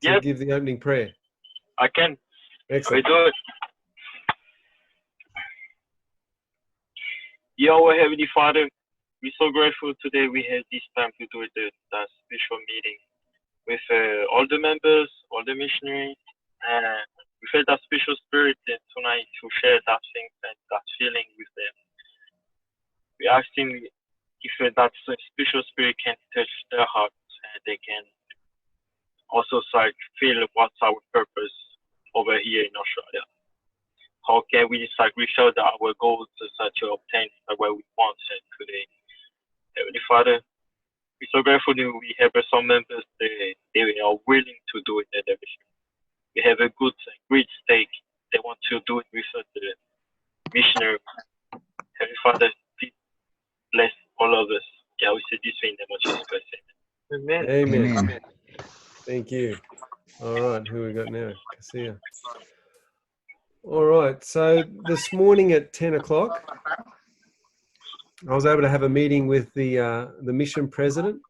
to give the opening prayer? I can. Excellent. We do it. Dear our Heavenly Father, we're so grateful today we have this time to do that special meeting with all the members, all the missionaries, and we felt that special spirit tonight to share that thing and that feeling with them. We asked him if that special spirit can touch their hearts and they can also feel what's our purpose over here in Australia. How can we reach out our goals to obtain what we want today? Heavenly Father, we're so grateful that we have some members they are willing to do it at the mission. We have a great stake. They want to do it with the missionary. Heavenly Father, please bless all of us. Yeah, we say this in the name of Jesus Christ. Amen. Amen. Amen. Thank you. All right, who we got now? Cassia. All right, so this morning at 10 o'clock, I was able to have a meeting with the mission president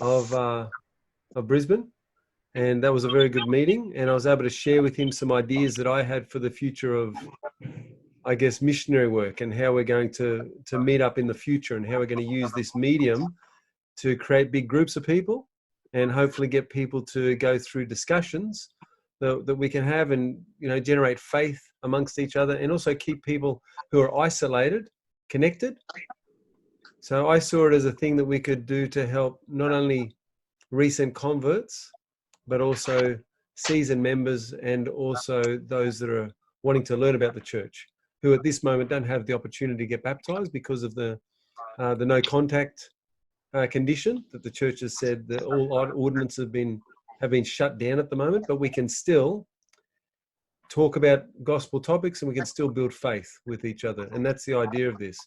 of Brisbane, and that was a very good meeting. And I was able to share with him some ideas that I had for the future of, I guess, missionary work and how we're going to meet up in the future and how we're going to use this medium to create big groups of people and hopefully get people to go through discussions that we can have and, you know, generate faith amongst each other and also keep people who are isolated connected. So I saw it as a thing that we could do to help not only recent converts, but also seasoned members and also those that are wanting to learn about the church, who at this moment don't have the opportunity to get baptized because of the no contact condition that the church has said that all ordinances have been shut down at the moment, but we can still talk about gospel topics and we can still build faith with each other. And that's the idea of this.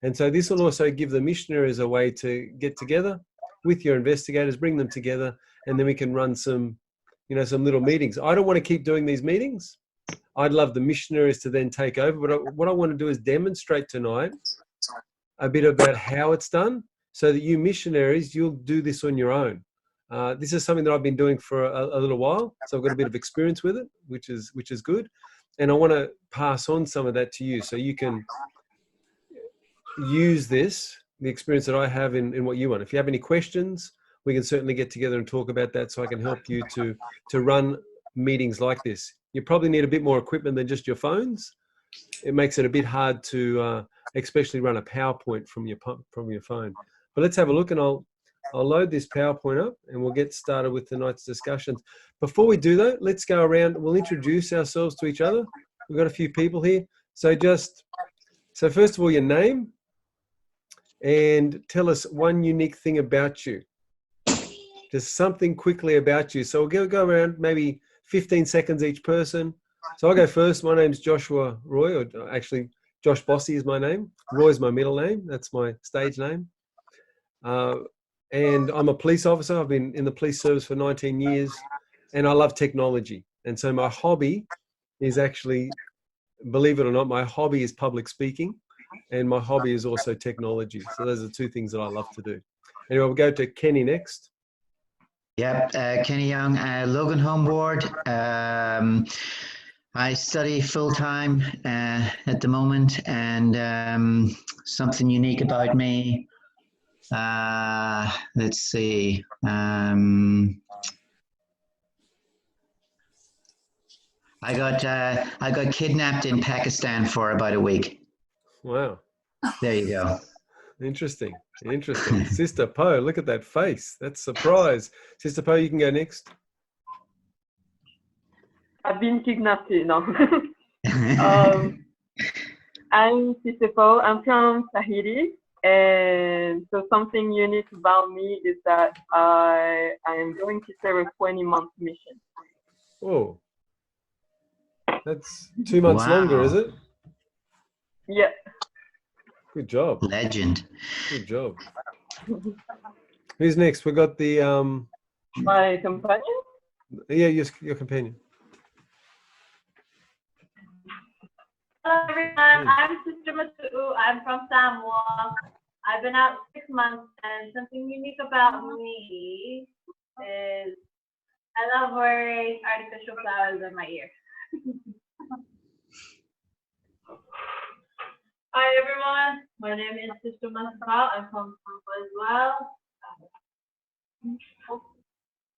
And so this will also give the missionaries a way to get together with your investigators, bring them together, and then we can run some little meetings. I don't want to keep doing these meetings. I'd love the missionaries to then take over, but what I want to do is demonstrate tonight a bit about how it's done so that you missionaries, you'll do this on your own. This is something that I've been doing for a little while, so I've got a bit of experience with it, which is good. And I want to pass on some of that to you so you can use the experience that I have in what you want. If you have any questions, we can certainly get together and talk about that so I can help you to run meetings like this. You probably need a bit more equipment than just your phones. It makes it a bit hard to especially run a PowerPoint from your phone. But let's have a look, and I'll load this PowerPoint up and we'll get started with tonight's discussions. Before we do that, let's go around. We'll introduce ourselves to each other. We've got a few people here. So first of all, your name, and tell us one unique thing about you. Just something quickly about you. So we'll go around maybe 15 seconds each person. So I'll go first. My name's Joshua Roy, or actually Josh Bossy is my name. Roy is my middle name. That's my stage name. And I'm a police officer. I've been in the police service for 19 years and I love technology. And so my hobby is actually, believe it or not, my hobby is public speaking and my hobby is also technology. So those are two things that I love to do. Anyway, we'll go to Kenny next. Yep, Kenny Young, Logan Homeboard. I study full-time at the moment, and something unique about me. Let's see. I got kidnapped in Pakistan for about a week. Wow. There you go. Interesting. Sister Poe, look at that face. That's surprise. Sister Poe, you can go next. I've been kidnapped, I'm Sister Poe. I'm from Tahiti. And so something unique about me is that I am going to serve a 20-month mission. Oh. That's 2 months longer, is it? Yeah. Good job. Legend. Good job. Who's next? We got the my companion? Yeah, your companion. Hello everyone, I'm Sister Matu. I'm from Samoa. I've been out 6 months, and something unique about me is I I love wearing artificial flowers in my ear. Hi everyone, my name is Sister Masaka. I'm from Tampa as well.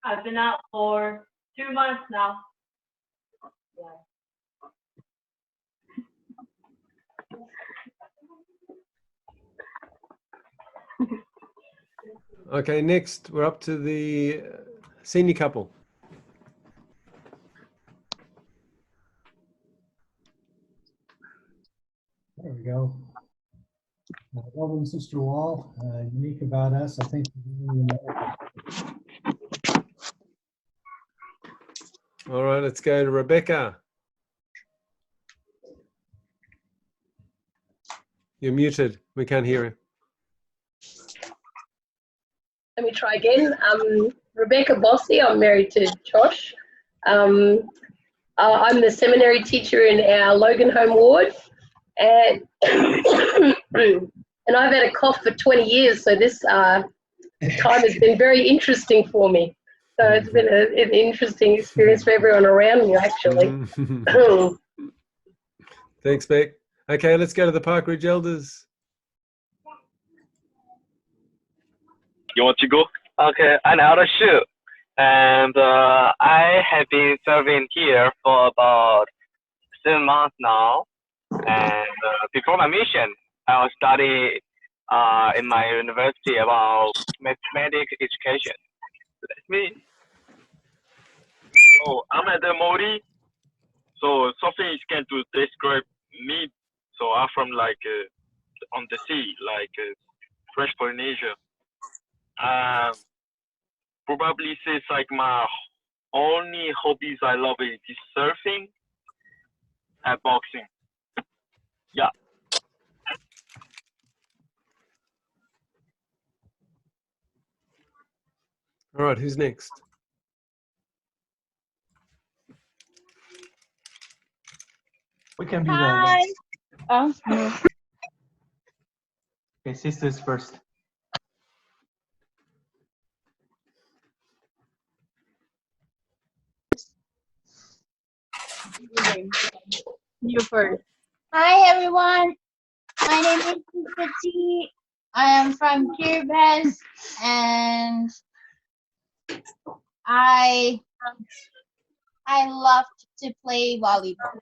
I've been out for 2 months now. Okay, next we're up to the senior couple. There we go. Welcome, Sister Wall. Unique about us, I think. All right, let's go to Rebecca. You're muted. We can't hear you. Let me try again. Rebecca Bossy. I'm married to Josh. I'm the seminary teacher in our Logan Home ward, and and I've had a cough for 20 years, so this time has been very interesting for me. So it's been an interesting experience for everyone around me, actually. Thanks, Beck. Okay, let's go to the Park Ridge Elders. You want to go? Okay, I'm out of shoot. And I have been serving here for about 7 months now. And before my mission, I was studying in my university about mathematics education. So that's me. So I'm at the Modi. So something is going to describe me. So I'm from like on the sea, like French Polynesia. Probably says like my only hobbies I love is surfing and boxing. Yeah. All right, who's next? We can be Hi. the. Oh, no. Okay, sisters first. You first. Hi everyone, my name is Sister T. I am from Kiribati and I love to play volleyball.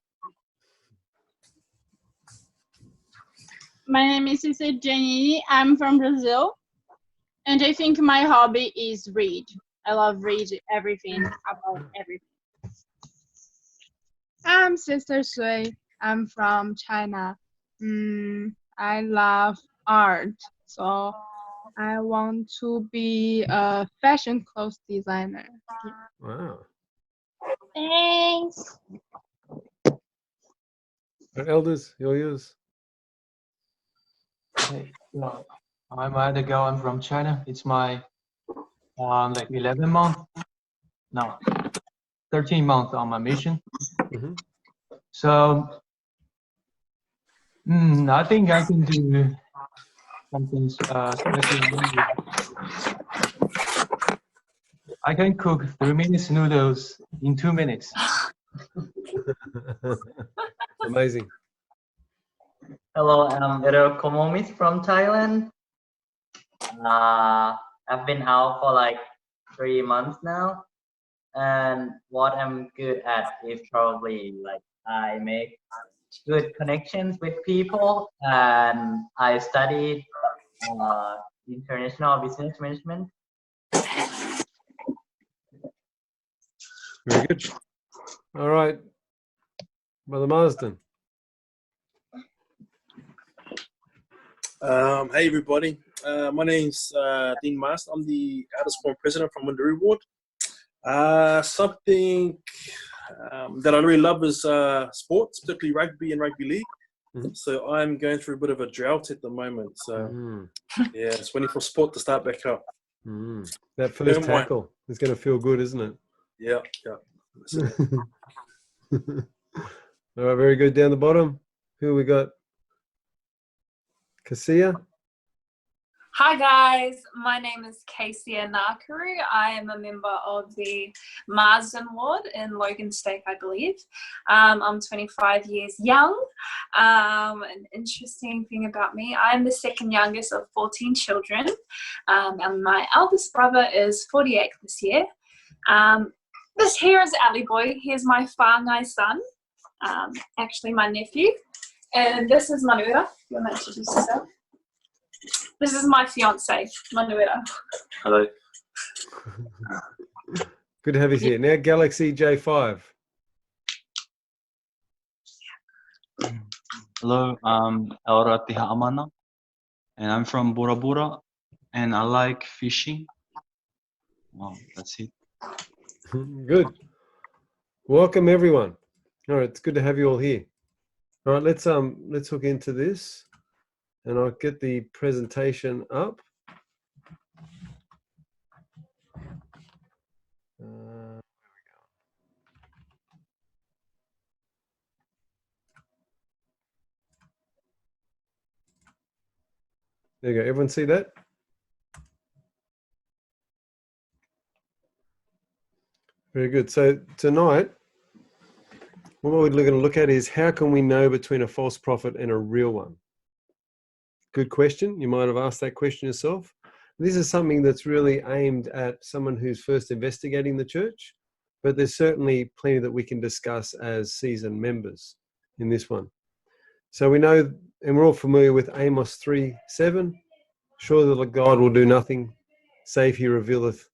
My name is Sister Jenny. I'm from Brazil. And I think my hobby is read. I love read everything about everything. I'm Sister Sui. I'm from China. I love art. So I want to be a fashion clothes designer. Wow. Thanks. Elders, you're yours. Okay, so I'm Adigo. I'm from China. It's my like 11 month, no, 13 months on my mission. So I think I can do something special. I can cook 3 minutes noodles in 2 minutes. Amazing. Hello, I'm Ero Komomis from Thailand. I've been out for like 3 months now, and what I'm good at is probably like I make good connections with people, and I studied international business management. Very good. All right, Brother Marsden. Hey everybody, my name's Dean Mast. I'm the Elders Forum President from Windaroo Ward. Something that I really love is sports, particularly rugby and rugby league. So I'm going through a bit of a drought at the moment. So yeah, it's waiting for sport to start back up. That first tackle is going to feel good, isn't it? Yeah, yeah. All right, very good. Down the bottom, who we got? Cassia? Hi guys, my name is Casey Nakaru. I am a member of the Marsden Ward in Logan State, I believe. I'm 25 years young. An interesting thing about me, I'm the second youngest of 14 children, and my eldest brother is 48 this year. This here is Ali Boy. Here's my whāngai son, actually my nephew. And this is Manuela. You want to introduce yourself? This is my fiance, Manuela. Hello. Good to have you here. Now, Galaxy J5. Hello, I'm Elra Tiha and I'm from Bora Bora, and I like fishing. Wow, that's it. Good. Welcome, everyone. All right, it's good to have you all here. All right, let's hook into this, and I'll get the presentation up. There you go. Everyone see that? Very good. So tonight, what we're going to look at is how can we know between a false prophet and a real one? Good question. You might have asked that question yourself. This is something that's really aimed at someone who's first investigating the church, but there's certainly plenty that we can discuss as seasoned members in this one. So we know, and we're all familiar with Amos 3:7. Surely the God will do nothing, save he revealeth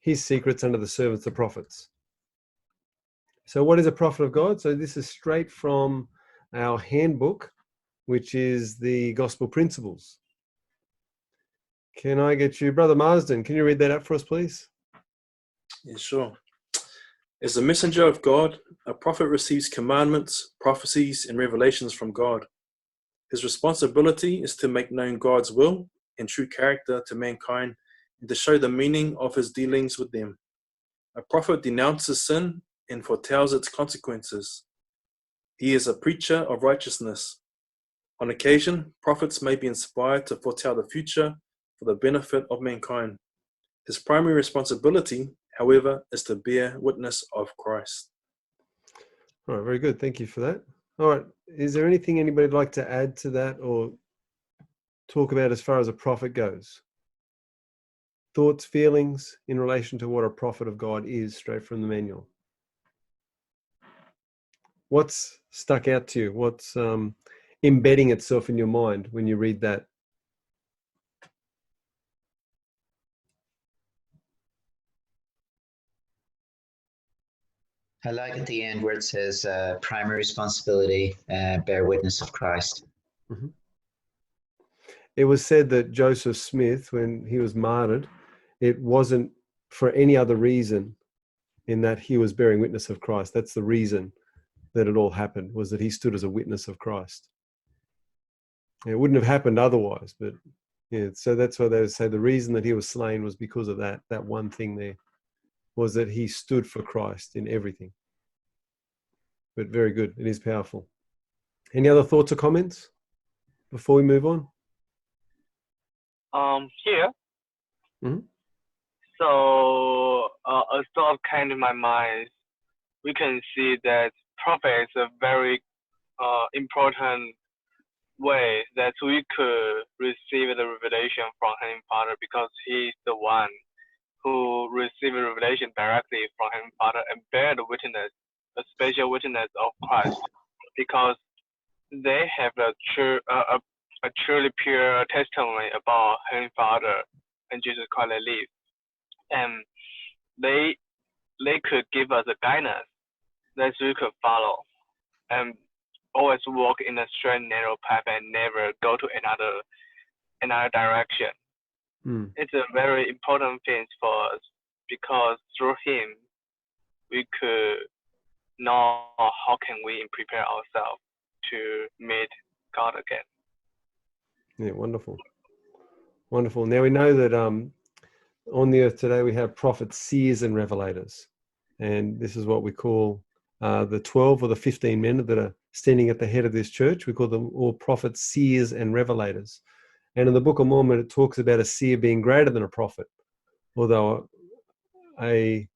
his secrets unto the servants, the prophets. So what is a prophet of God? So this is straight from our handbook, which is the Gospel Principles. Can I get you, Brother Marsden, can you read that up for us, please? Yeah, sure. As a messenger of God, a prophet receives commandments, prophecies, and revelations from God. His responsibility is to make known God's will and true character to mankind and to show the meaning of his dealings with them. A prophet denounces sin and foretells its consequences. He is a preacher of righteousness. On occasion, prophets may be inspired to foretell the future for the benefit of mankind. His primary responsibility, however, is to bear witness of Christ. All right, very good. Thank you for that. All right, is there anything anybody would like to add to that or talk about as far as a prophet goes? Thoughts, feelings in relation to what a prophet of God is, straight from the manual? What's stuck out to you? What's embedding itself in your mind when you read that? I like at the end where it says primary responsibility, bear witness of Christ. Mm-hmm. It was said that Joseph Smith, when he was martyred, it wasn't for any other reason in that he was bearing witness of Christ. That's the reason that it all happened, was that he stood as a witness of Christ. It wouldn't have happened otherwise, but yeah, so that's why they would say the reason that he was slain was because of that one thing there, was that he stood for Christ in everything. But very good. It is powerful. Any other thoughts or comments before we move on? Here. Mm-hmm. So a thought came to my mind. We can see that prophet is a very important way that we could receive the revelation from Heavenly Father, because He's the one who received revelation directly from Heavenly Father and bear the witness, a special witness of Christ, because they have a truly pure testimony about Heavenly Father and Jesus Christ they live, and they could give us a guidance that we could follow, and always walk in a straight narrow path and never go to another direction. It's a very important thing for us, because through him we could know how can we prepare ourselves to meet God again. Yeah, wonderful. Wonderful. Now we know that on the earth today we have prophets, seers, and revelators. And this is what we call the 12 or the 15 men that are standing at the head of this church. We call them all prophets, seers, and revelators. And in the Book of Mormon, it talks about a seer being greater than a prophet, although a